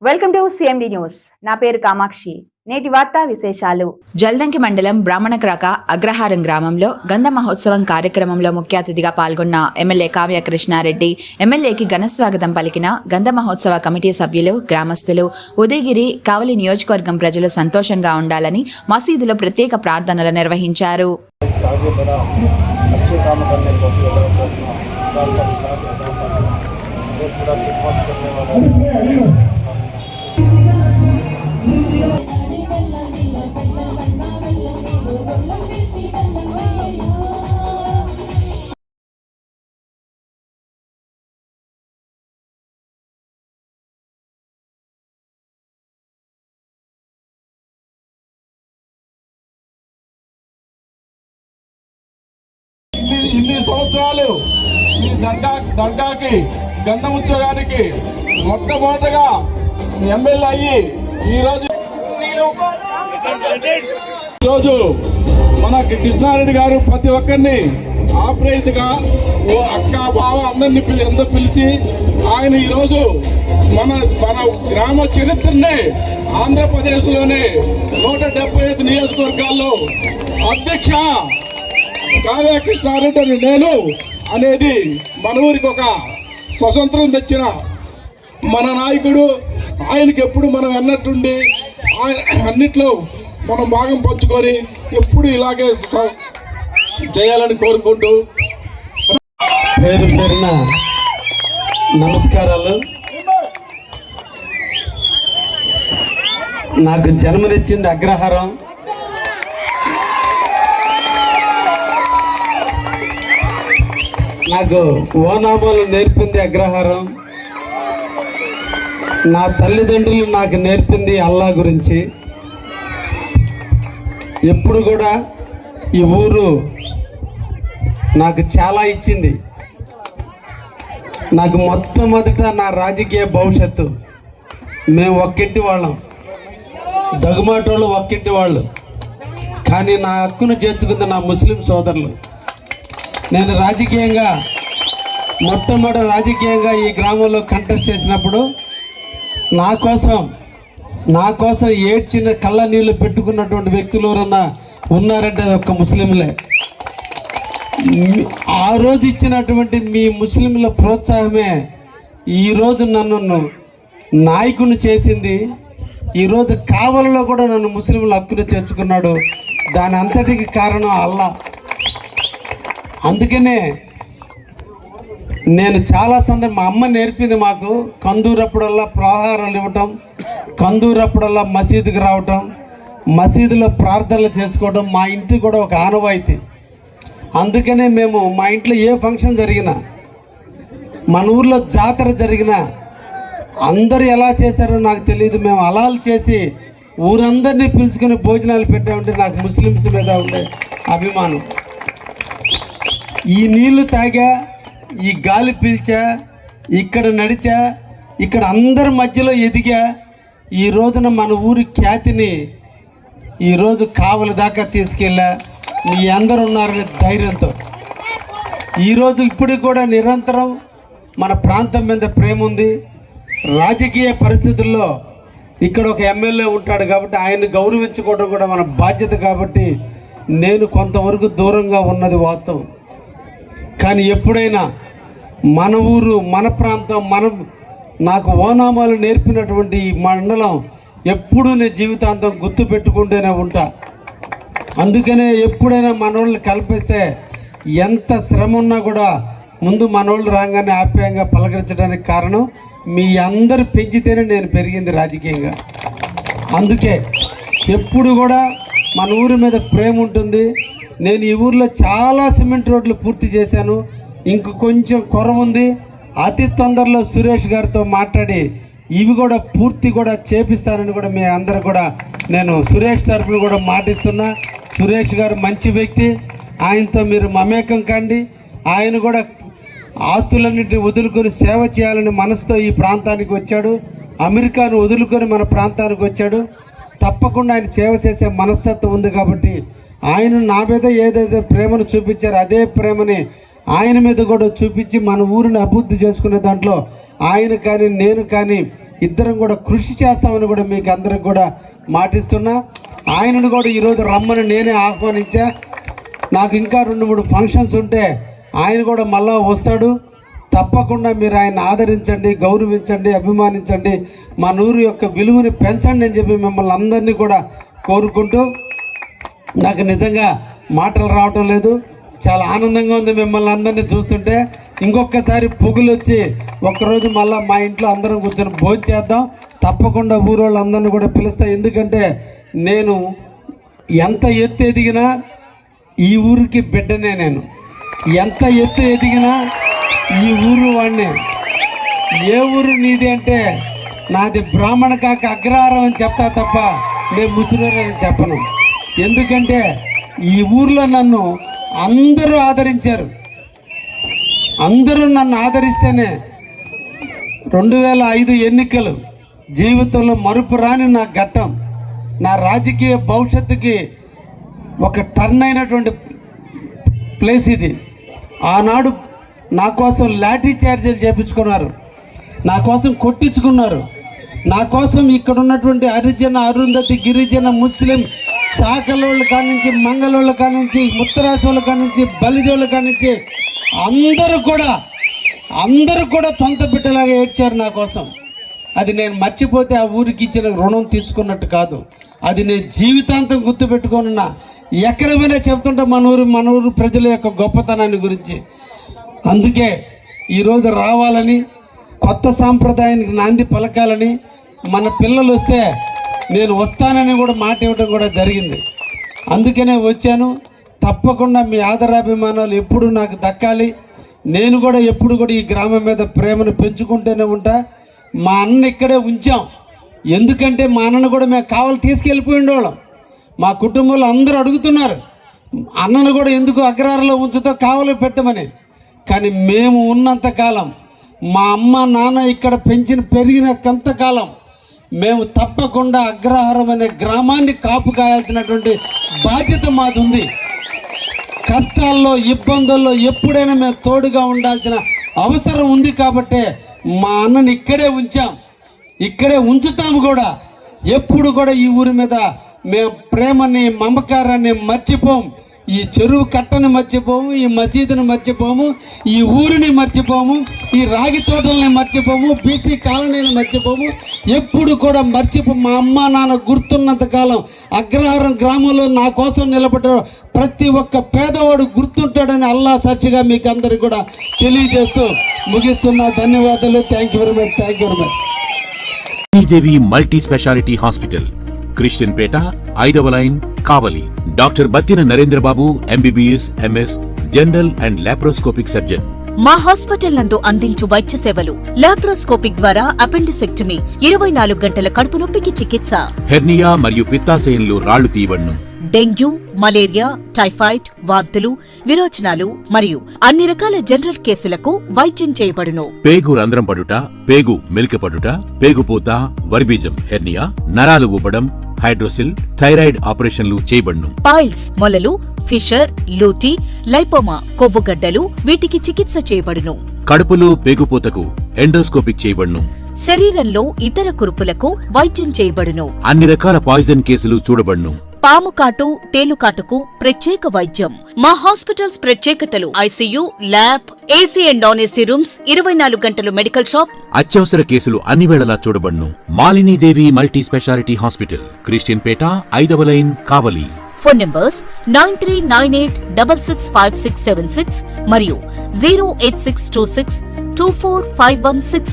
Welcome to CMD news. నా పేరు కామాక్షి. నేటి వార్తా విశేషాలు. జల్దంకి మండలం బ్రాహ్మణక్రాక అగ్రహారం గ్రామంలో గంధ మహోత్సవం కార్యక్రమంలో ముఖ్య అతిథిగా పాల్గొన్న ఎమ్మెల్యే కావ్య కృష్ణారెడ్డి ఎమ్మెల్యేకి ఘనస్వాగతం పలికిన గంధ మహోత్సవ కమిటీ సభ్యులు, గ్రామస్తులు, ఉదయగిరి, కావలి నియోజకవర్గం ప్రజలు సంతోషంగా ఉండాలని మసీదులో ప్రత్యేక ప్రార్థనలు నిర్వహించారు. ఇన్ని సంవత్సరాలు ఈ దర్గాకి గంధం ఉత్సవానికి మొట్టమొదటగా ఎమ్మెల్యే అయ్యి ఈరోజు మన కృష్ణారెడ్డి గారు ప్రతి ఒక్కరిని ఆప్యాయతగా ఓ అక్క బావ అందరినీ పిలిచి ఆయన ఈరోజు మన గ్రామ చరిత్రనే ఆంధ్రప్రదేశ్లోనే 175 నియోజకవర్గాల్లో అధ్యక్ష కావ్య కృష్ణారెడ్డి నేను అనేది మన ఊరికి ఒక స్వతంత్రం తెచ్చిన మన నాయకుడు. ఆయనకి ఎప్పుడు మనం అన్నట్టుండి అన్నిట్లో మనం భాగం పంచుకొని ఎప్పుడు ఇలాగే చేయాలని కోరుకుంటూ పేరు పేరున నమస్కారాలు. నాకు జన్మనిచ్చింది అగ్రహారం. నాకు ఓనామాలు నేర్పింది అగ్రహారం. నా తల్లిదండ్రులు నాకు నేర్పింది అల్లా గురించి. ఎప్పుడు కూడా ఈ ఊరు నాకు చాలా ఇచ్చింది. నాకు మొట్టమొదట నా రాజకీయ భవిష్యత్తు, మేము ఒక్కింటి వాళ్ళం, దగ్గుమాటోళ్ళు ఒక్కింటి వాళ్ళు. కానీ నా హక్కును చేర్చుకుంది నా ముస్లిం సోదరులు. నేను రాజకీయంగా ఈ గ్రామంలో కంటెస్ట్ చేసినప్పుడు నా కోసం ఏడ్చిన కళ్ళ నీళ్ళు పెట్టుకున్నటువంటి వ్యక్తులు ఎవరన్నా ఉన్నారంటే అది ఒక్క ముస్లింలే. ఆ రోజు ఇచ్చినటువంటి మీ ముస్లింల ప్రోత్సాహమే ఈరోజు నన్ను నాయకుని చేసింది. ఈరోజు కావలిలో కూడా నన్ను ముస్లింల హక్కును చేర్చుకున్నాడు. దాని అంతటికి కారణం అల్లా. అందుకనే నేను చాలా మా అమ్మ నేర్పింది మాకు, కందూరప్పుడల్లా ప్రహారాలు ఇవ్వటం, కందూరప్పుడల్లా మసీదుకి రావటం, మసీదులో ప్రార్థనలు చేసుకోవడం మా ఇంటి కూడా ఒక ఆనవాయితీ. అందుకనే మేము మా ఇంట్లో ఏ ఫంక్షన్ జరిగినా, మన ఊర్లో జాతర జరిగినా అందరూ ఎలా చేశారో నాకు తెలియదు, మేము అలాలు చేసి ఊరందరినీ పిలుచుకొని భోజనాలు పెట్టామంటే నాకు ముస్లిమ్స్ మీద ఉండే అభిమానం. ఈ నీళ్లు తాగా, ఈ గాలి పీల్చా, ఇక్కడ నడిచా, ఇక్కడ అందరి మధ్యలో ఎదిగా, ఈ రోజున మన ఊరి ఖ్యాతిని ఈరోజు కావలి దాకా తీసుకెళ్ళా. మీ అందరూ ఉన్నారనే ధైర్యంతో ఈరోజు ఇప్పటికి కూడా నిరంతరం మన ప్రాంతం మీద ప్రేమ ఉంది. రాజకీయ పరిస్థితుల్లో ఇక్కడ ఒక ఎమ్మెల్యే ఉంటాడు కాబట్టి ఆయన్ని గౌరవించుకోవడం కూడా మన బాధ్యత. కాబట్టి నేను కొంతవరకు దూరంగా ఉన్నది వాస్తవం. కానీ ఎప్పుడైనా మన ఊరు, మన ప్రాంతం, నాకు ఓనామాలు నేర్పినటువంటి ఈ మండలం ఎప్పుడూ నేను జీవితాంతం గుర్తు పెట్టుకుంటూనే ఉంటా. అందుకనే ఎప్పుడైనా మనోళ్ళని కల్పిస్తే ఎంత శ్రమ ఉన్నా కూడా ముందు మనోళ్ళు రాగానే ఆప్యాయంగా పలకరించడానికి కారణం మీ అందరు పెంచితేనే నేను పెరిగింది రాజకీయంగా. అందుకే ఎప్పుడు కూడా మన ఊరి మీద ప్రేమ ఉంటుంది. నేను ఈ ఊర్లో చాలా సిమెంట్ రోడ్లు పూర్తి చేశాను, ఇంక కొంచెం కొరవ ఉంది. అతి తొందరలో సురేష్ గారితో మాట్లాడి ఇవి కూడా పూర్తి కూడా చేపిస్తానని కూడా మీ అందరూ కూడా నేను సురేష్ తరఫున కూడా మాటిస్తున్నా. సురేష్ గారు మంచి వ్యక్తి, ఆయనతో మీరు మమేకం కండి. ఆయన కూడా ఆస్తులన్నింటినీ వదులుకొని సేవ చేయాలని మనసుతో ఈ ప్రాంతానికి వచ్చాడు. అమెరికాను వదులుకొని మన ప్రాంతానికి వచ్చాడు. తప్పకుండా ఆయన సేవ చేసే మనస్తత్వం ఉంది. కాబట్టి ఆయన నా మీద ఏదైతే ప్రేమను చూపించారో అదే ప్రేమని ఆయన మీద కూడా చూపించి మన ఊరిని అభివృద్ధి చేసుకునే దాంట్లో ఆయన కానీ నేను కానీ ఇద్దరం కూడా కృషి చేస్తామని కూడా మీకు అందరికి కూడా మాటిస్తున్నా. ఆయనను కూడా ఈరోజు రమ్మని నేనే ఆహ్వానించా. నాకు ఇంకా 2-3 ఫంక్షన్స్ ఉంటే ఆయన కూడా మళ్ళా వస్తాడు. తప్పకుండా మీరు ఆయన ఆదరించండి, గౌరవించండి, అభిమానించండి, మా ఊరు యొక్క విలువని పెంచండి అని చెప్పి మిమ్మల్ని అందరినీ కూడా కోరుకుంటూ, నాకు నిజంగా మాటలు రావటం లేదు, చాలా ఆనందంగా ఉంది మిమ్మల్ని అందరినీ చూస్తుంటే. ఇంకొకసారి పొగులు వచ్చి ఒక్కరోజు మళ్ళీ మా ఇంట్లో అందరం కూర్చొని భోజనం చేద్దాం. తప్పకుండా ఊరోళ్ళందరినీ కూడా పిలుస్తా. ఎందుకంటే నేను ఎంత ఎత్తు ఎదిగినా ఈ ఊరికి బిడ్డనే, నేను ఎంత ఎత్తు ఎదిగినా ఈ ఊరు వాడిని. ఏ ఊరు నీది అంటే నాది బ్రాహ్మణ కాక అగ్రహారం అని చెప్తా తప్ప నేను ముస్లిం అని చెప్పను. ఎందుకంటే ఈ ఊర్లో నన్ను అందరూ ఆదరించారు. అందరూ నన్ను ఆదరిస్తేనే 2005 ఎన్నికలు జీవితంలో మరుపురాని నా ఘట్టం, నా రాజకీయ భవిష్యత్తుకి ఒక టర్న్ అయినటువంటి ప్లేస్ ఇది. ఆనాడు నా కోసం లాఠీ చార్జీలు చేపించుకున్నారు, నా కోసం కొట్టించుకున్నారు, నా కోసం ఇక్కడ ఉన్నటువంటి హరిజన, అరుంధతి, గిరిజన, ముస్లిం, శాఖలోళ్ళ కాడి నుంచి, మంగళోళ్ళ కాడి నుంచి, ముత్తరాశోళ్ళ కాడి నుంచి, బలిజోళ్ళ కాడి నుంచి అందరూ కూడా సొంత బిడ్డలాగా ఏడ్చారు నా కోసం. అది నేను మర్చిపోతే ఆ ఊరికి ఇచ్చిన రుణం తీసుకున్నట్టు కాదు, అది నేను జీవితాంతం గుర్తుపెట్టుకోనున్నా. ఎక్కడమైనా చెప్తుంటే మన ఊరు ప్రజల యొక్క గొప్పతనాన్ని గురించి. అందుకే ఈరోజు రావాలని, కొత్త సాంప్రదాయానికి నాంది పలకాలని, మన పిల్లలు వస్తే నేను వస్తానని కూడా మాట ఇవ్వడం కూడా జరిగింది. అందుకనే వచ్చాను. తప్పకుండా మీ ఆదరాభిమానాలు ఎప్పుడు నాకు దక్కాలి. నేను కూడా ఎప్పుడు కూడా ఈ గ్రామం మీద ప్రేమను పెంచుకుంటూనే ఉంటా. మా అన్న ఇక్కడే ఉంచాం, ఎందుకంటే మా అన్నను కూడా మేము కావాలి తీసుకెళ్ళిపోయి ఉండేవాళ్ళం. మా కుటుంబంలో అందరూ అడుగుతున్నారు అన్నను కూడా ఎందుకు అగ్రహారంలో ఉంచుతో కావాలి పెట్టమని. కానీ మేము ఉన్నంతకాలం, మా అమ్మ నాన్న ఇక్కడ పెరిగిన కొంతకాలం మేము తప్పకుండా అగ్రహారం అనే గ్రామాన్ని కాపు కాయాల్సినటువంటి బాధ్యత మాది ఉంది. కష్టాల్లో, ఇబ్బందుల్లో ఎప్పుడైనా మేము తోడుగా ఉండాల్సిన అవసరం ఉంది. కాబట్టే మా అన్నని ఇక్కడే ఉంచాం, ఇక్కడే ఉంచుతాము కూడా. ఎప్పుడు కూడా ఈ ఊరి మీద మేము ప్రేమని, మమకారాన్ని మర్చిపోము. ఈ చెరువు కట్టని మర్చిపోము, ఈ మసీదుని మర్చిపోము, ఈ ఊరిని మర్చిపోము, ఈ రాగి తోటల్ని మర్చిపోము, బీసీ కాలనీని మర్చిపోము. ఎప్పుడు కూడా మర్చిపోము. మా అమ్మ నాన్న గుర్తున్నంతకాలం అగ్రహారం గ్రామంలో నా కోసం నిలబడ్డ ప్రతి ఒక్క పేదవాడు గుర్తుంటాడని అల్లా సాక్షిగా మీకు అందరికి కూడా తెలియజేస్తూ ముగిస్తున్నా. ధన్యవాదాలు. Thank you very much. Thank you very much. Devi multi speciality hospital, Christian Peta, 5వ line, Kavali. Doctor Battina Narendrababu, MBBS, MS, general and laparoscopic surgeon. మా హాస్పిటల్ నందు అందించు వైద్య సేవలు: లాప్రోస్కోపిక్ ద్వారా అపెండిసెక్టమీ, 24 గంటల కడుపు నొప్పికి చికిత్స, హెర్నియా మరియు పిత్తాశయంలో రాళ్లు తీయబడును, డెంగ్యూ, మలేరియా, టైఫాయిడ్, వాంతులు, విరోచనాలు మరియు అన్ని రకాల జనరల్ కేసులకు వైద్యం చేయబడును. పేగు రంధ్రం పడుట, పేగు మెలికపడుట, పేగుపూత, వర్బీజం, హెర్నియా, నరాలు ఉబ్బడం, హైడ్రోసిల్, థైరాయిడ్ ఆపరేషన్లు చేయబడును. పైల్స్, మొలలు, ఫిషర్, లూటీ, లైపోమా, కొవ్వుగడ్డలు, వీటికి చికిత్స చేయబడును. కడుపులో పేగుపూతకు ఎండోస్కోపిక్ చేయబడును. శరీరంలో ఇతర కురుపులకు వైద్యం చేయబడును. అన్ని రకాల పాయిజన్ కేసులు చూడబడును. పాము కాటు, తేలుకాటుకు ప్రత్యేక వైద్యం. మా హాస్పిటల్స్ ప్రత్యేకతలు: ICU, lab, AC and non AC rooms, 24 గంటలు మెడికల్ షాప్. అత్యవసర కేసులు అన్ని వేళలా చూడబడును. Malinidevi multi speciality hospital, Christian Peta, 5వ లైన్, కావలి. ఫోన్ నంబర్స్ 9398665676 మరియు 08626245166.